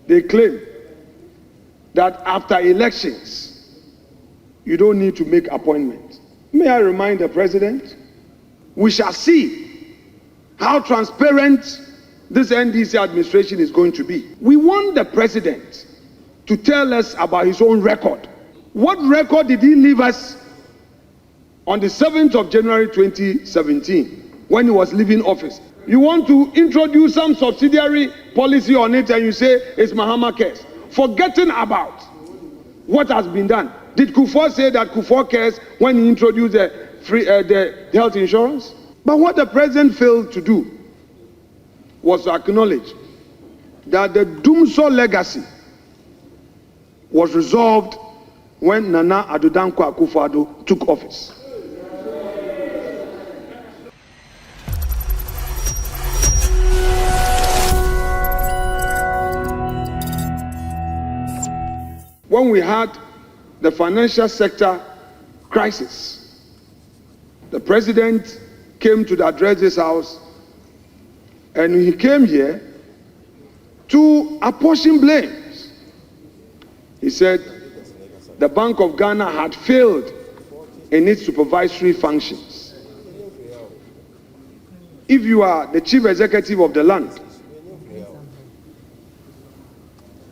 They claim that after elections, you don't need to make appointments. May I remind the president, we shall see how transparent this NDC administration is going to be. We want the president to tell us about his own record. What record did he leave us on the 7th of January 2017 when he was leaving office? You want to introduce some subsidiary policy on it and you say it's Mahama case, forgetting about what has been done. Did Kufuor say that Kufuor cares when he introduced the health insurance? But what the president failed to do was to acknowledge that the Dumso legacy was resolved when Nana Addo Dankwa Akufo-Addo took office. When we had the financial sector crisis, the president came to address this house, and he came here to apportion blames. He said the Bank of Ghana had failed in its supervisory functions. If you are the chief executive of the land,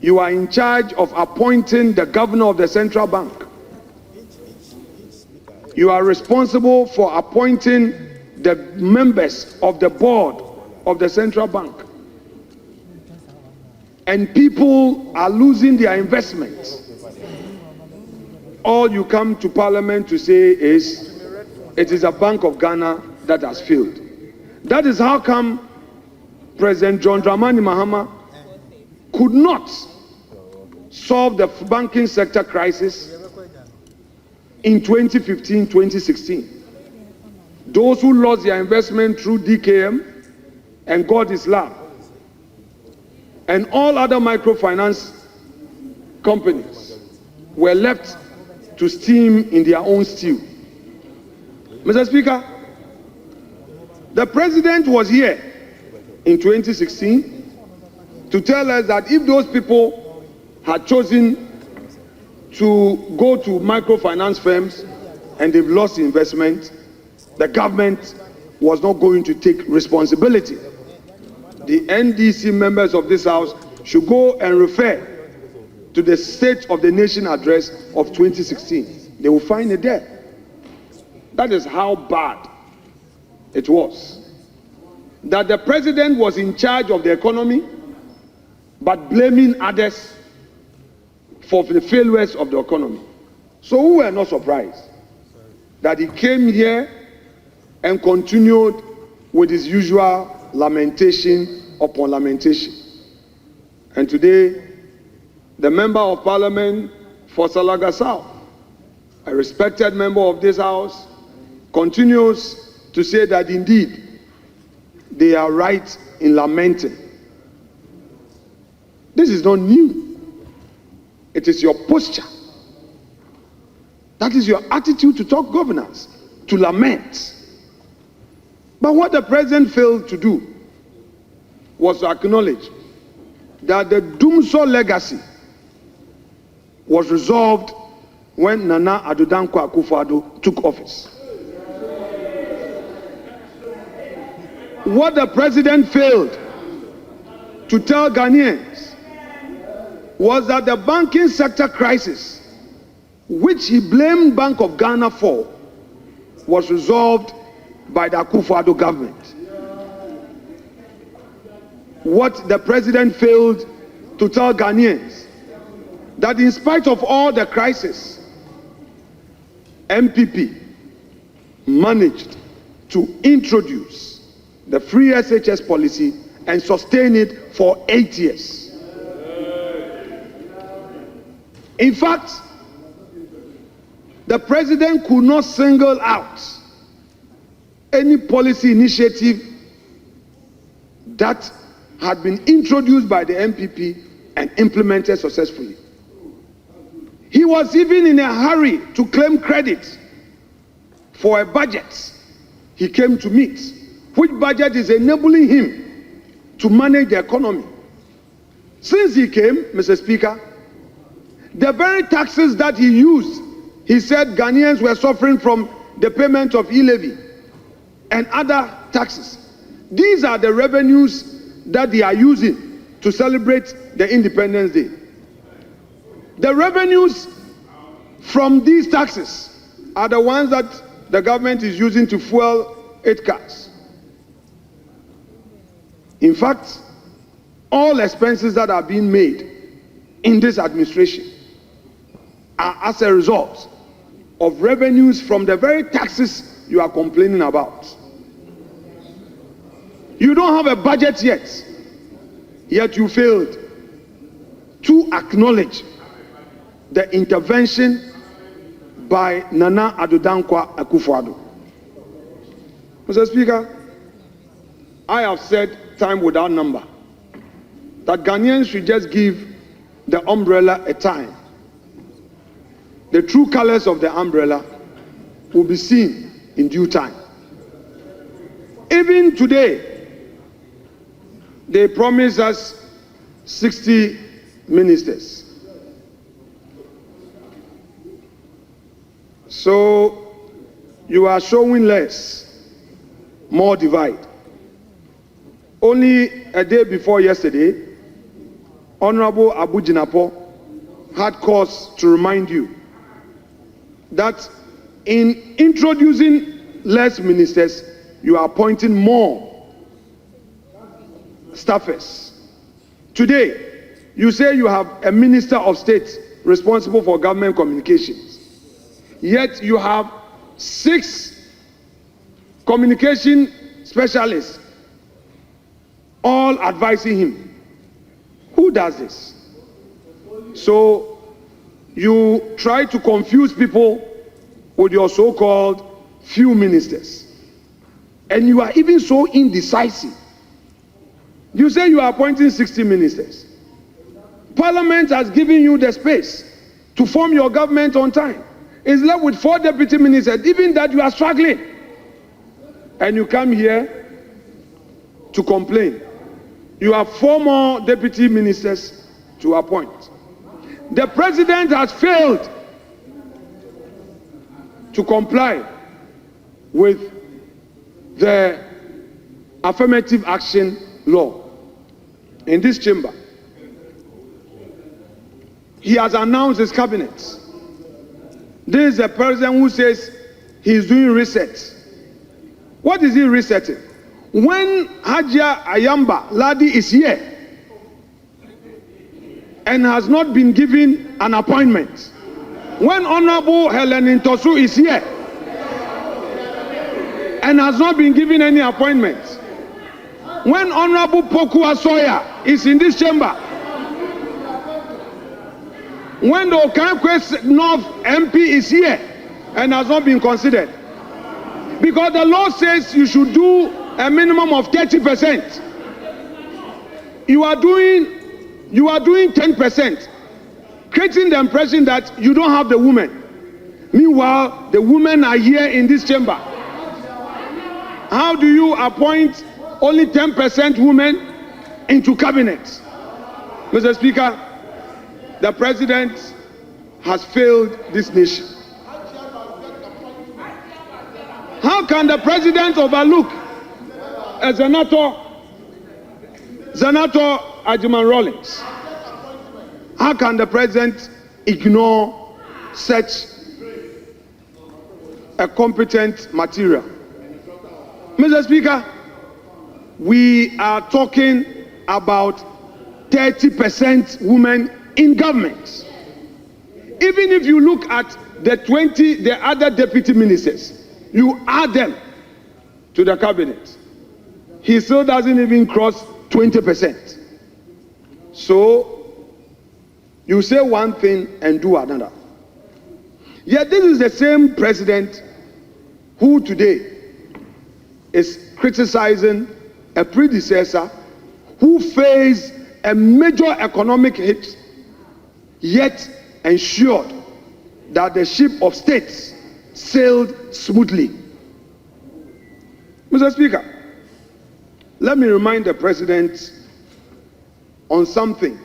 you are in charge of appointing the governor of the central bank. You are responsible for appointing the members of the board of the central bank. And people are losing their investments. All you come to parliament to say is, it is a Bank of Ghana that has failed. That is how come President John Dramani Mahama could not solve the banking sector crisis in 2015-2016. Those who lost their investment through DKM and got Islam and all other microfinance companies were left to steam in their own stew. Mr. Speaker, the president was here in 2016 to tell us that if those people had chosen to go to microfinance firms and they've lost investment, the government was not going to take responsibility. The NDC members of this house should go and refer to the State of the Nation address of 2016. They will find it there. That is how bad it was. That the president was in charge of the economy, but blaming others for the failures of the economy. So we were not surprised that he came here and continued with his usual lamentation upon lamentation. And today, the member of parliament for Salaga South, a respected member of this house, continues to say that indeed they are right in lamenting. This is not new. It is your posture. That is your attitude to talk governance, to lament. But what the president failed to do was to acknowledge that the Dumso legacy was resolved when Nana Addo Dankwa Akufo-Addo took office. What the president failed to tell Ghanaians was that the banking sector crisis, which he blamed Bank of Ghana for, was resolved by the Akufo-Addo government. What the president failed to tell Ghanaians, that in spite of all the crisis, MPP managed to introduce the free SHS policy and sustain it for 8 years. In fact, the president could not single out any policy initiative that had been introduced by the MPP and implemented successfully. He was even in a hurry to claim credit for a budget he came to meet, which budget is enabling him to manage the economy. Since he came, Mr. Speaker, the very taxes that he used, he said Ghanaians were suffering from the payment of e-levy and other taxes. These are the revenues that they are using to celebrate the Independence Day. The revenues from these taxes are the ones that the government is using to fuel its cars. In fact, all expenses that are being made in this administration are as a result of revenues from the very taxes you are complaining about. You don't have a budget yet you failed to acknowledge the intervention by Nana Addo Dankwa Akufo-Addo. Mr. Speaker, I have said time without number that Ghanaians should just give the umbrella a time. The true colors of the umbrella will be seen in due time. Even today, they promise us 60 ministers. So you are showing less, more divide. Only a day before yesterday, Honorable Abu Jinapo had cause to remind you that in introducing less ministers, you are appointing more staffers. Today, you say you have a minister of state responsible for government communications, yet you have 6 communication specialists all advising him. Who does this? So you try to confuse people with your so-called few ministers. And you are even so indecisive. You say you are appointing 60 ministers. Parliament has given you the space to form your government on time. It's left with 4 deputy ministers, even that you are struggling. And you come here to complain. You have 4 more deputy ministers to appoint. The president has failed to comply with the affirmative action law in this chamber. He has announced his cabinet. This is a president who says he is doing reset. What is he resetting? When Hajia Ayamba Ladi is here and has not been given an appointment, when Honorable Helen Ntosu is here and has not been given any appointment, when Honorable Poku Asoya is in this chamber, when the Okankwe North MP is here and has not been considered, because the law says you should do a minimum of 30%. You are doing 10%, creating the impression that you don't have the women. Meanwhile, the women are here in this chamber. How do you appoint only 10% women into cabinet? Mr. Speaker, the president has failed this nation. How can the president overlook a Senator Ajiman Rawlings? How can the president ignore such a competent material? Mr. Speaker, we are talking about 30% women in government. Even if you look at the other deputy ministers, you add them to the cabinet, he still doesn't even cross 20%. So you say one thing and do another. Yet this is the same president who today is criticizing a predecessor who faced a major economic hit, yet ensured that the ship of state sailed smoothly. Mr. Speaker, let me remind the president on something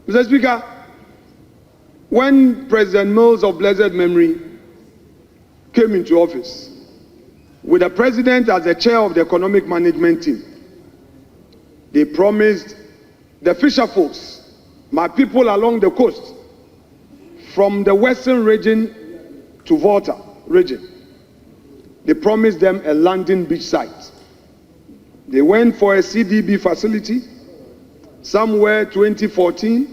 Mr. Speaker, when President Mills of blessed memory came into office, with the president as the chair of the economic management team, they promised the fisher folks, my people along the coast, from the western region to Volta region, they promised them a landing beach site. They went for a CDB facility somewhere 2014.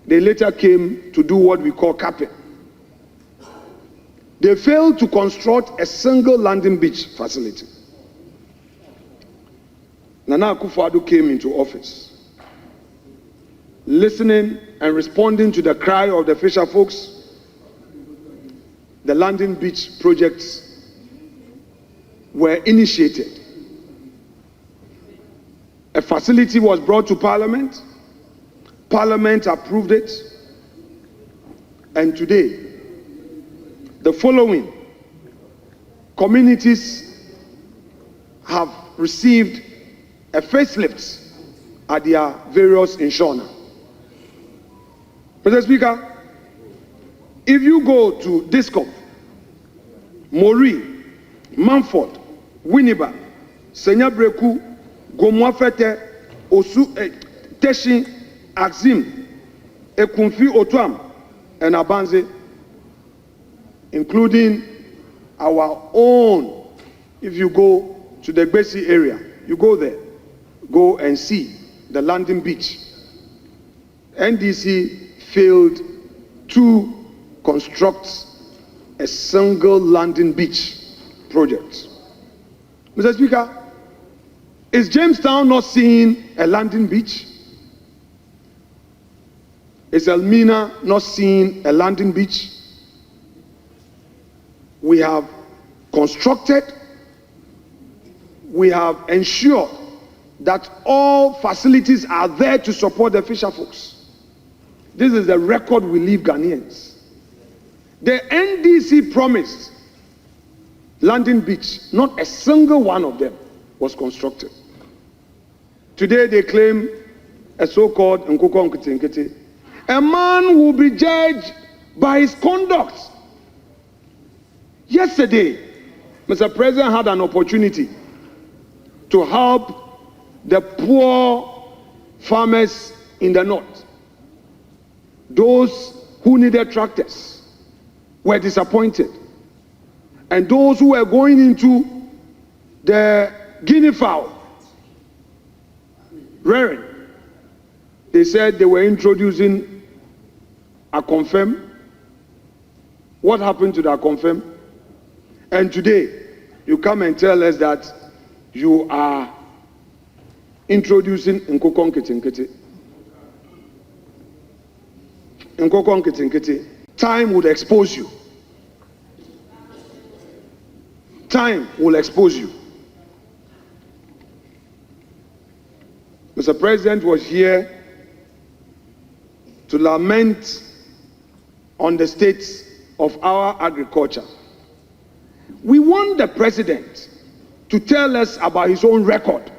They later came to do what we call capping. They failed to construct a single landing beach facility. Nana Akufo-Addo came into office, listening and responding to the cry of the fisher folks. The landing beach projects were initiated. A facility was brought to Parliament. Parliament approved it. And today, the following communities have received a facelift at their various insurance. Mr. Speaker, if you go to Discop, Mori, Manford, Winneba, Senyabreku, Gomwafete, Osu, Teshi, Axim, Ekunfi Otwam, and Abanze, including our own. If you go to the Gbesi area, you go there, go and see the landing beach. NDC failed to construct a single landing beach project. Mr. Speaker, is Jamestown not seeing a landing beach? Is Elmina not seeing a landing beach? We have constructed, we have ensured that all facilities are there to support the fisher folks. This is the record we leave Ghanaians. The NDC promised landing beach, not a single one of them was constructed. Today they claim a so-called Nkoko Nkiti. A man will be judged by his conduct. Yesterday, Mr. President had an opportunity to help the poor farmers in the north. Those who needed tractors were disappointed. And those who were going into the guinea fowl rearing, they said they were introducing a confirm. What happened to that confirm? And today, you come and tell us that you are introducing Nkoko Nkiti. Nkoko Nkiti. Time would expose you. Time will expose you. Mr. President was here to lament on the state of our agriculture. We want the president to tell us about his own record.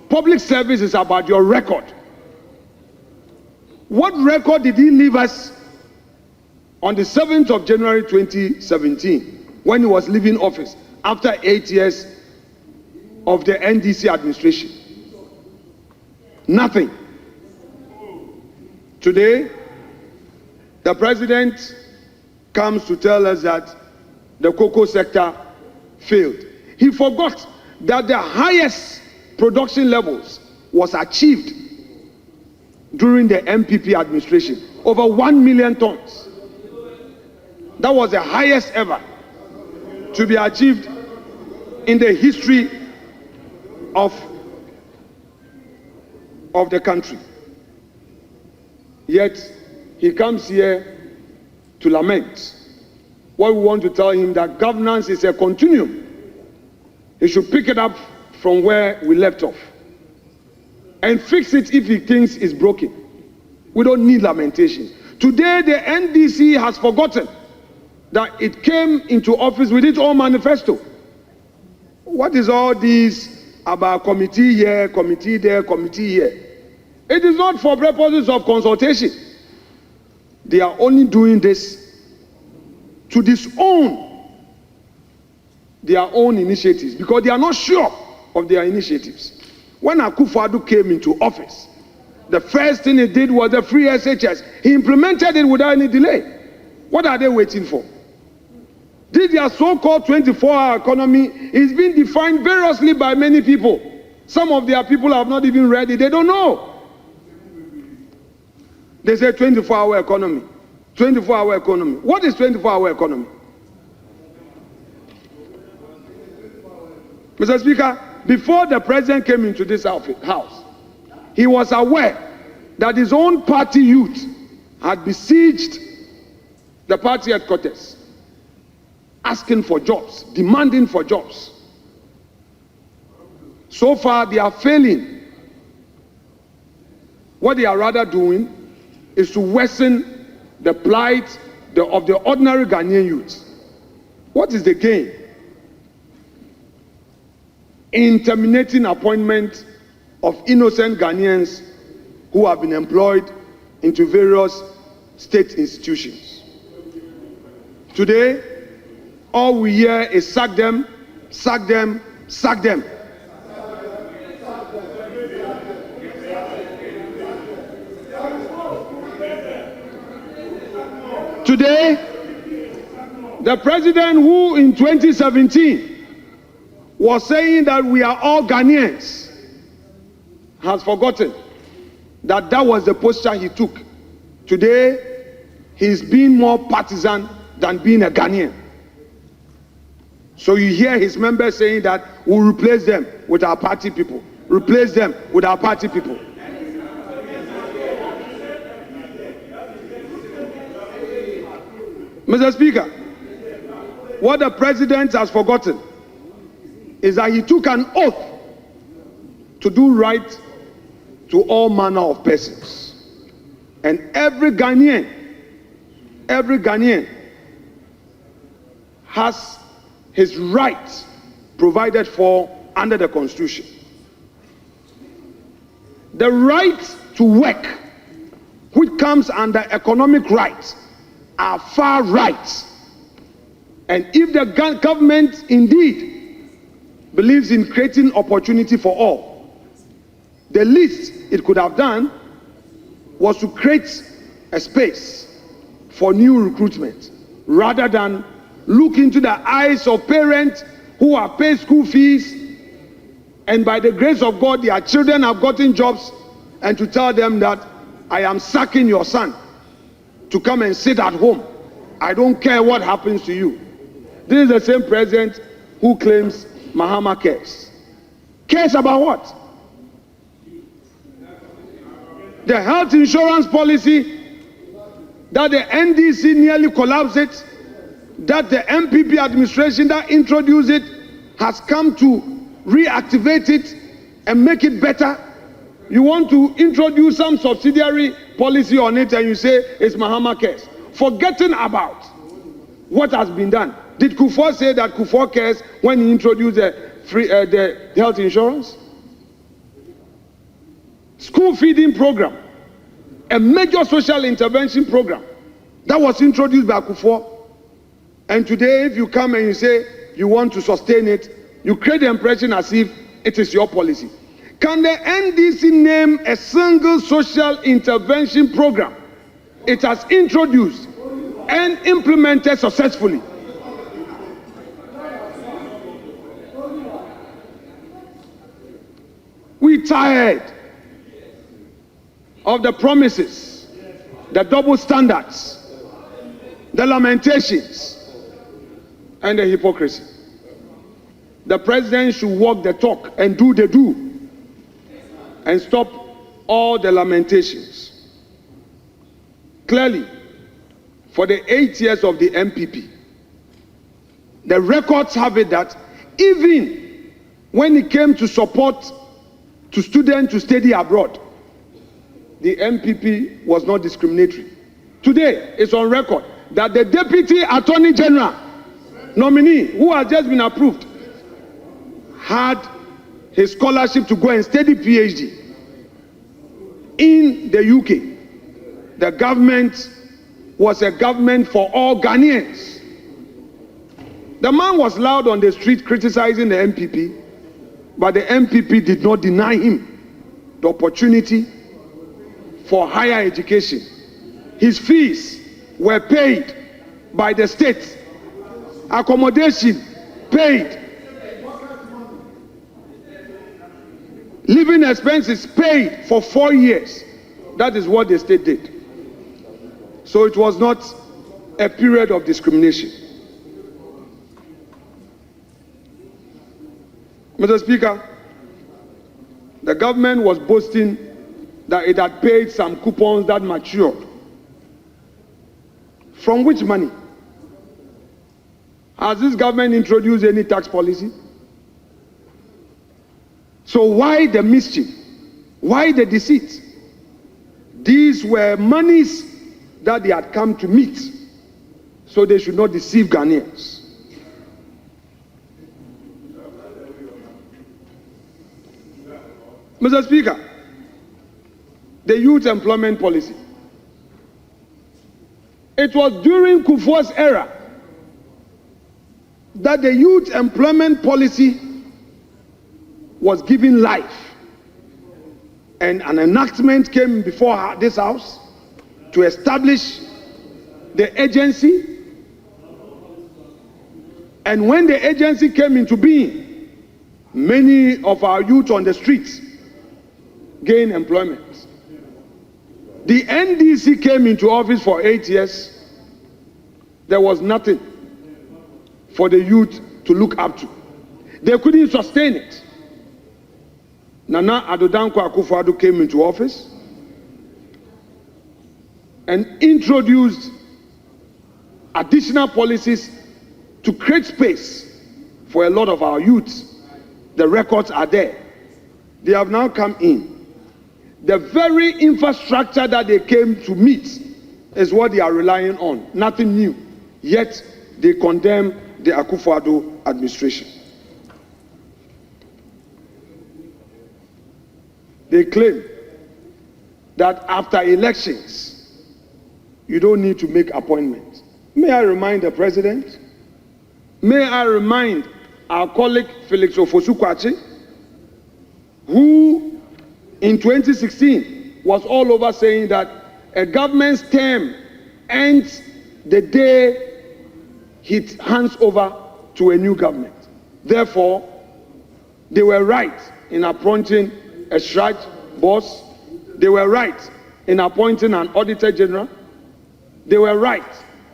Public service is about your record. What record did he leave us on the 7th of January 2017 when he was leaving office after 8 years of the NDC administration? Nothing. Today, the president comes to tell us that the cocoa sector failed. He forgot that the highest production levels was achieved during the MPP administration, over 1 million tons. That was the highest ever to be achieved in the history of the country. Yet he comes here to lament. What we want to tell him that governance is a continuum. He should pick it up from where we left off and fix it if he thinks it's broken. We don't need lamentations. Today the NDC has forgotten that it came into office with its own manifesto. What is all this about committee here, committee there, committee here? It is not not for purposes of consultation. They are only doing this to disown their own initiatives because they are not sure of their initiatives. When Akufo-Addo came into office, the first thing he did was the free SHS. He implemented it without any delay. What are they waiting for? This their so-called 24-hour economy is being defined variously by many people. Some of their people have not even read it. They don't know. They say 24-hour economy. 24-hour economy. What is 24-hour economy? Mr. Speaker, before the president came into this house, he was aware that his own party youth had besieged the party headquarters, asking for jobs, demanding for jobs. So far, they are failing. What they are rather doing is to worsen the plight of the ordinary Ghanaian youth. What is the gain in terminating appointment of innocent Ghanaians who have been employed into various state institutions? Today, all we hear is sack them, sack them, sack them. Today, the president who in 2017 was saying that we are all Ghanaians has forgotten that that was the posture he took. Today, he's being more partisan than being a Ghanaian. So you hear his members saying that we'll replace them with our party people. Replace them with our party people. Mr. Speaker, what the president has forgotten is that he took an oath to do right to all manner of persons. And every Ghanaian has his rights provided for under the Constitution. The right to work, which comes under economic rights, are far right. And if the government indeed believes in creating opportunity for all, the least it could have done was to create a space for new recruitment rather than look into the eyes of parents who have paid school fees and by the grace of God their children have gotten jobs, and to tell them that I am sacking your son to come and sit at home. I don't care what happens to you. This is the same president who claims Mahama cares. Cares about what? The health insurance policy that the NDC nearly collapsed it, that the MPP administration that introduced it has come to reactivate it and make it better. You want to introduce some subsidiary policy on it and you say it's Mahama cares, forgetting about what has been done. Did Kufuor say that Kufuor cares when he introduced the health insurance? School feeding program, a major social intervention program that was introduced by Kufuor. And today, if you come and you say you want to sustain it, you create the impression as if it is your policy. Can the NDC name a single social intervention program it has introduced and implemented successfully? We tired of the promises, the double standards, the lamentations, and the hypocrisy. The president should walk the talk and do the do, and stop all the lamentations. Clearly, for the 8 years of the MPP, the records have it that even when it came to support to students to study abroad, the MPP was not discriminatory. Today, it's on record that the Deputy Attorney General nominee, who has just been approved, had his scholarship to go and study PhD in the UK, the government was a government for all Ghanaians. The man was loud on the street criticizing the MPP, but the MPP did not deny him the opportunity for higher education. His fees were paid by the state, accommodation paid, living expenses paid for 4 years. That is what the state did. So it was not a period of discrimination. Mr. Speaker, the government was boasting that it had paid some coupons that matured. From which money? Has this government introduced any tax policy? So why the mischief? Why the deceit? These were monies that they had come to meet, so they should not deceive Ghanaians. Mr. Speaker, the youth employment policy. It was during Kufuor's era that the youth employment policy was given life, and an enactment came before this house to establish the agency. And when the agency came into being, many of our youth on the streets gained employment. The NDC came into office for 8 years. There was nothing for the youth to look up to. They couldn't sustain it. Nana Addo Dankwa Akufo-Addo came into office and introduced additional policies to create space for a lot of our youths. The records are there. They have now come in. The very infrastructure that they came to meet is what they are relying on. Nothing new. Yet they condemn the Akufo-Addo administration. They claim that after elections, you don't need to make appointments. May I remind the president? May I remind our colleague Felix Ofosu-Kwakye, who in 2016 was all over saying that a government's term ends the day it hands over to a new government. Therefore, they were right in appointing a Shraj boss. They were right in appointing an Auditor General. They were right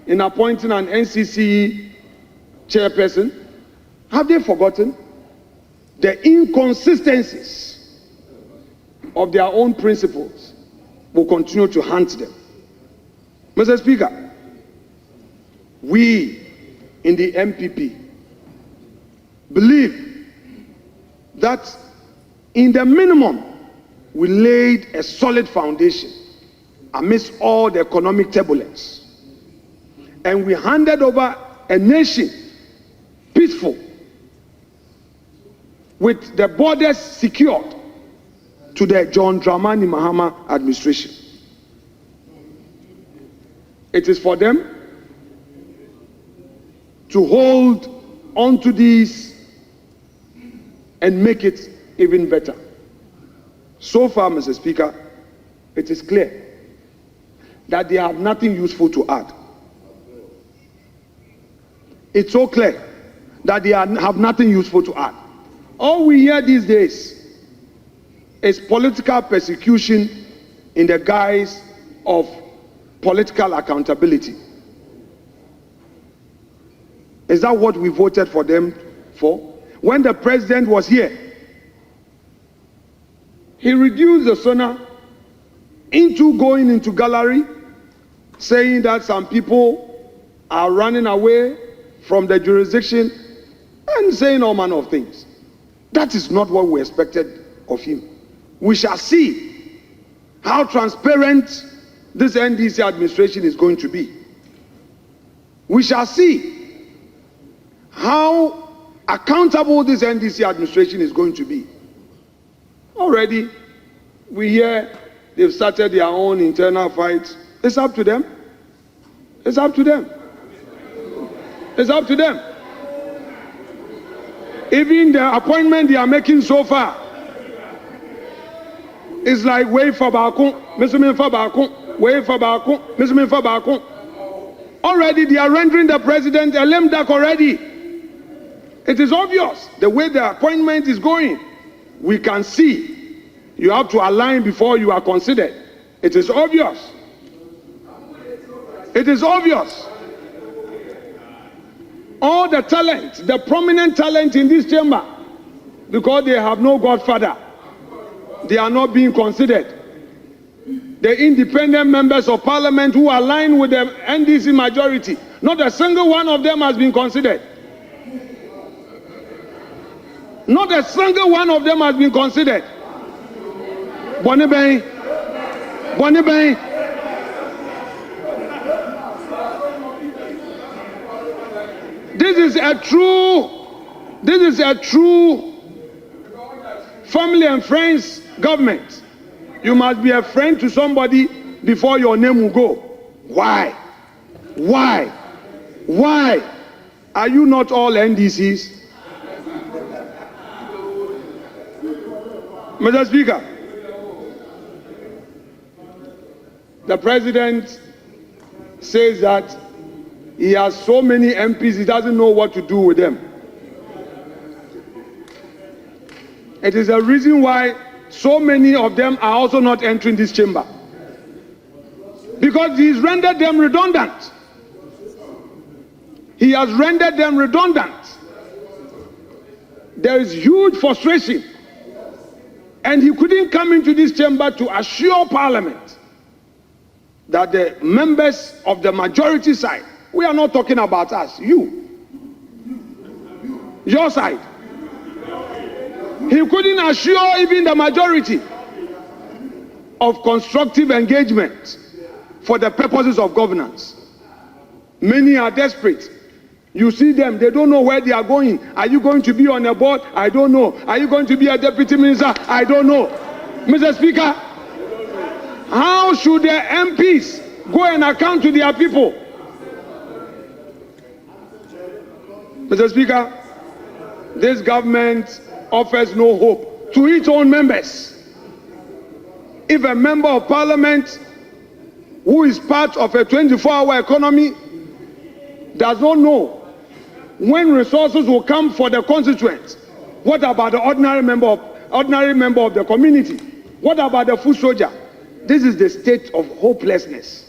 in appointing an NCCE chairperson. Have they forgotten the inconsistencies of their own principles will continue to haunt them? Mr. Speaker, we in the MPP believe that in the minimum we laid a solid foundation amidst all the economic turbulence, and we handed over a nation peaceful with the borders secured to the John Dramani Mahama administration. It is for them to hold on to these and make it even better. So far, Mr. Speaker, it is clear that they have nothing useful to add. It's so clear that they have nothing useful to add. All we hear these days is political persecution in the guise of political accountability. Is that what we voted for them for? When the president was here, he reduced the SONA into going into gallery, saying that some people are running away from the jurisdiction and saying all manner of things. That is not what we expected of him. We shall see how transparent this NDC administration is going to be. We shall see how accountable this NDC administration is going to be. Already, we hear They've started their own internal fight. It's up to them. It's up to them. It's up to them. Even the appointment they are making so far is like wait for Bakun, Mr. for Bakun, wait for Bakun, Mr. for Bakun. Already they are rendering the president a lame duck already. It is obvious the way the appointment is going. We can see. You have to align before you are considered. It is obvious. It is obvious. All the talent, the prominent talent in this chamber, because they have no godfather, they are not being considered. The independent members of parliament who align with the NDC majority, not a single one of them has been considered. Not a single one of them has been considered. Bonnie Bain. Bonnie Bain. This is a true family and friends government. You must be a friend to somebody before your name will go. Why? Why? Why? Are you not all NDCs? Mr. Speaker, the president says that he has so many MPs, he doesn't know what to do with them. It is a reason why so many of them are also not entering this chamber. Because he's rendered them redundant. He has rendered them redundant. There is huge frustration. And he couldn't come into this chamber to assure Parliament that the members of the majority side, we are not talking about us, your side. He couldn't assure even the majority of constructive engagement for the purposes of governance. Many are desperate. You see them, they don't know where they are going. Are you going to be on a board? I don't know. Are you going to be a deputy minister? I don't know. Mr. Speaker, how should the MPs go and account to their people? Mr. Speaker, this government offers no hope to its own members. If a member of parliament who is part of a 24-hour economy does not know when resources will come for the constituents, what about the ordinary member of the community? What about the foot soldier? This is the state of hopelessness.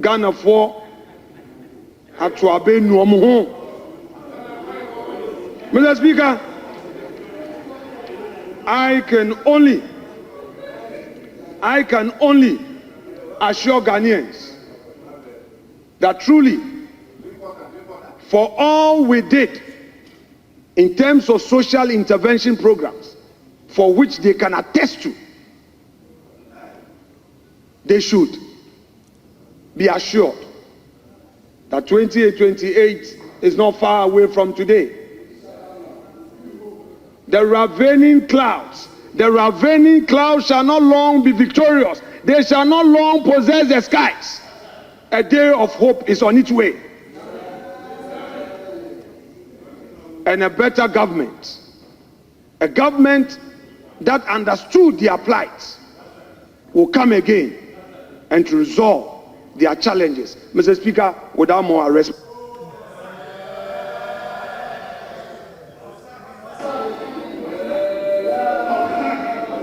Ghana for Hatwabe Nuomuho. Mr. Speaker, I can only assure Ghanaians that truly, for all we did in terms of social intervention programs, for which they can attest to, they should be assured that 2028 is not far away from today. The ravening clouds shall not long be victorious. They shall not long possess the skies. A day of hope is on its way. And a better government, a government that understood their plight, will come again and to resolve their challenges. Mr. Speaker, without more arrest.